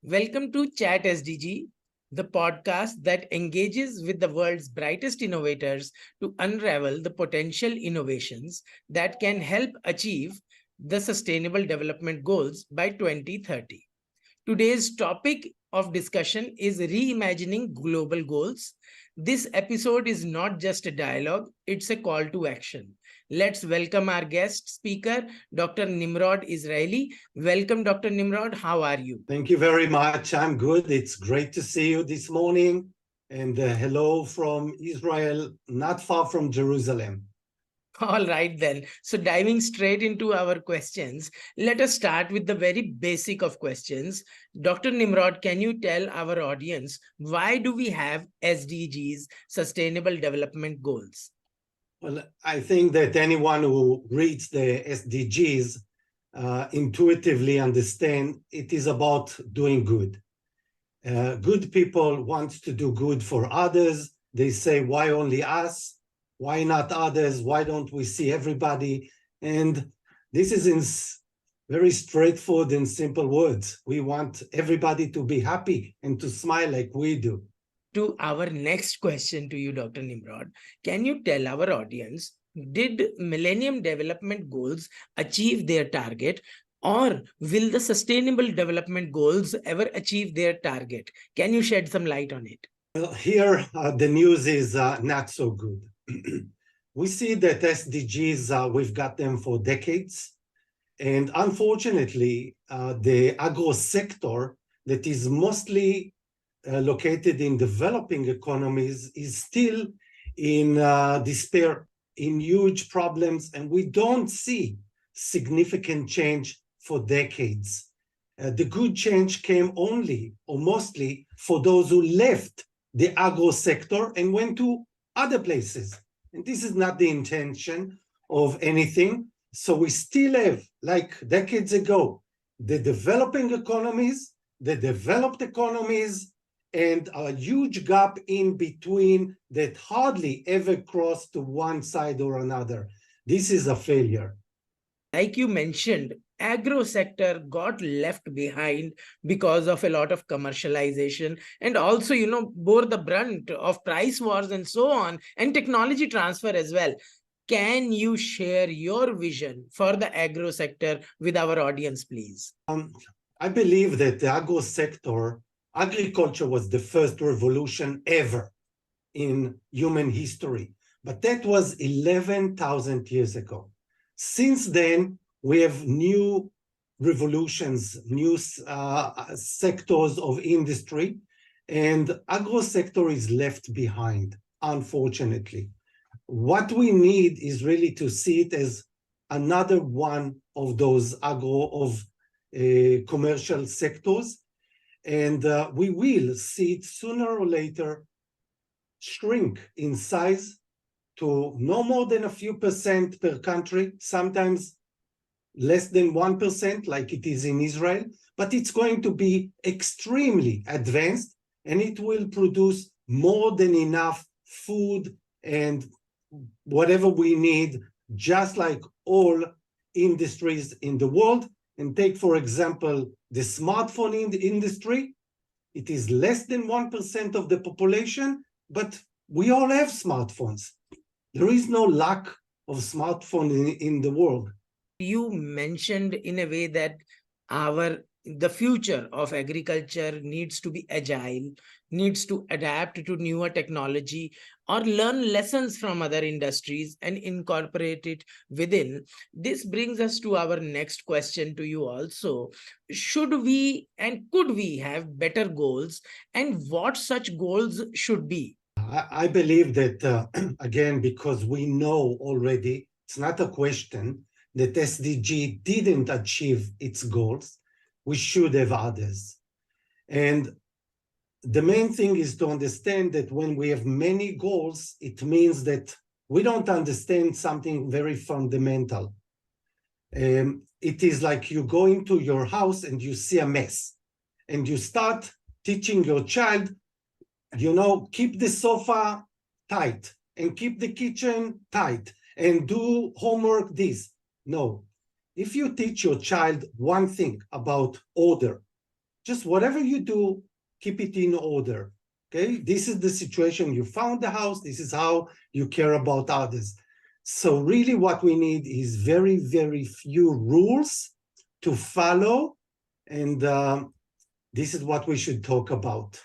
Welcome to Chat SDG, the podcast that engages with the world's brightest innovators to unravel the potential innovations that can help achieve the Sustainable Development Goals by 2030. Today's topic of discussion is reimagining global goals. This episode is not just a dialogue, it's a call to action. Let's welcome our guest speaker, Dr. Nimrod Israeli. Welcome, Dr. Nimrod. How are you? Thank you very much. I'm good. It's great to see you this morning. And hello from Israel, not far from Jerusalem. All right, then. So, diving straight into our questions, let us start with the very basic of questions. Dr. Nimrod, can you tell our audience why do we have SDGs, Sustainable Development Goals? Well, I think that anyone who reads the SDGs intuitively understand it is about doing good. Good people want to do good for others. They say, why only us? Why not others? Why don't we see everybody? And this is in very straightforward and simple words. We want everybody to be happy and to smile like we do. To our next question to you, Dr. Nimrod, can you tell our audience, did Millennium Development Goals achieve their target, or will the Sustainable Development Goals ever achieve their target? Can you shed some light on it? Well, here the news is not so good. We see that SDGs, we've got them for decades. And unfortunately, the agro sector that is mostly located in developing economies is still in despair, in huge problems, and we don't see significant change for decades. The good change came only or mostly for those who left the agro sector and went to other places. And this is not the intention of anything. So we still have, like decades ago, the developing economies, the developed economies, and a huge gap in between that hardly ever cross to one side or another. This is a failure. Like you mentioned, agro sector got left behind because of a lot of commercialization, and also, bore the brunt of price wars and so on, and technology transfer as well. Can you share your vision for the agro sector with our audience, please? I believe that the agro sector, agriculture was the first revolution ever in human history, but that was 11,000 years ago. Since then, we have new revolutions, new sectors of industry, and agro sector is left behind, unfortunately. What we need is really to see it as another one of those commercial sectors, and we will see it sooner or later shrink in size to no more than a few percent per country, sometimes less than 1%, like it is in Israel, but it's going to be extremely advanced, and it will produce more than enough food and whatever we need, just like all industries in the world. And take, for example, the smartphone industry. It is less than 1% of the population, but we all have smartphones. There is no lack of smartphone in the world. You mentioned in a way that the future of agriculture needs to be agile, needs to adapt to newer technology, or learn lessons from other industries and incorporate it within. This brings us to our next question to you also. Should we and could we have better goals, and what such goals should be? I believe that, again, because we know already, it's not a question, that SDG didn't achieve its goals. We should have others. And the main thing is to understand that when we have many goals, it means that we don't understand something very fundamental. It is like you go into your house and you see a mess, and you start teaching your child, keep the sofa tight and keep the kitchen tight and do homework this. No. If you teach your child one thing about order, just whatever you do, keep it in order. Okay, this is the situation. You found the house. This is how you care about others. So really what we need is very, very few rules to follow. And this is what we should talk about.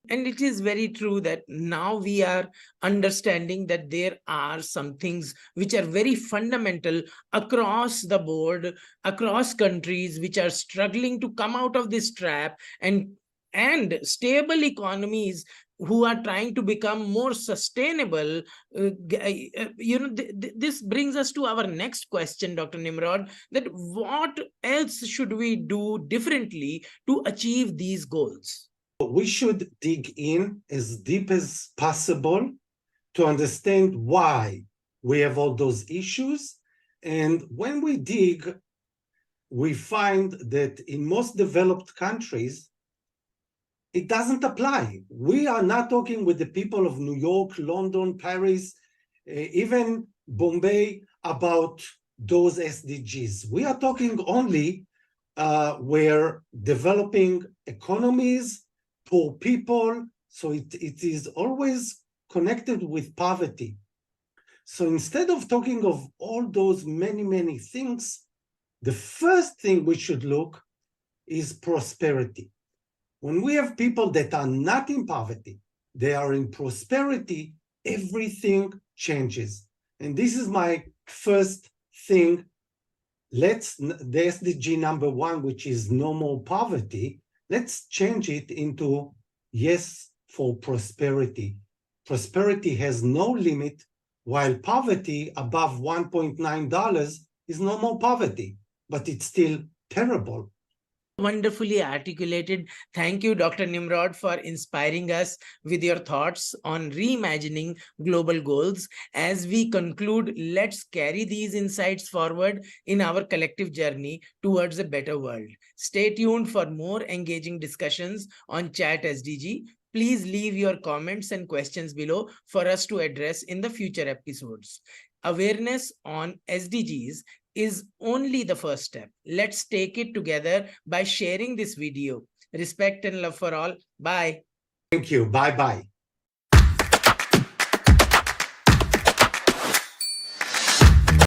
And it is very true that now we are understanding that there are some things which are very fundamental across the board, across countries, which are struggling to come out of this trap, and stable economies who are trying to become more sustainable. This brings us to our next question, Dr. Nimrod, that what else should we do differently to achieve these goals? We should dig in as deep as possible to understand why we have all those issues. And when we dig, we find that in most developed countries, it doesn't apply. We are not talking with the people of New York, London, Paris, even Bombay about those SDGs. We are talking only where developing economies, poor people, so it is always connected with poverty. So instead of talking of all those many, many things, the first thing we should look is prosperity. When we have people that are not in poverty, they are in prosperity, everything changes. And this is my first thing. The SDG number 1, which is no more poverty, let's change it into yes for prosperity. Prosperity has no limit, while poverty above $1.9 is no more poverty, but it's still terrible. Wonderfully articulated. Thank you, Dr. Nimrod, for inspiring us with your thoughts on reimagining global goals. As we conclude, let's carry these insights forward in our collective journey towards a better world. Stay tuned for more engaging discussions on Chat SDG. Please leave your comments and questions below for us to address in the future episodes. Awareness on SDGs is only the first step. Let's take it together by sharing this video. Respect and love for all. Bye. Thank you. Bye-bye.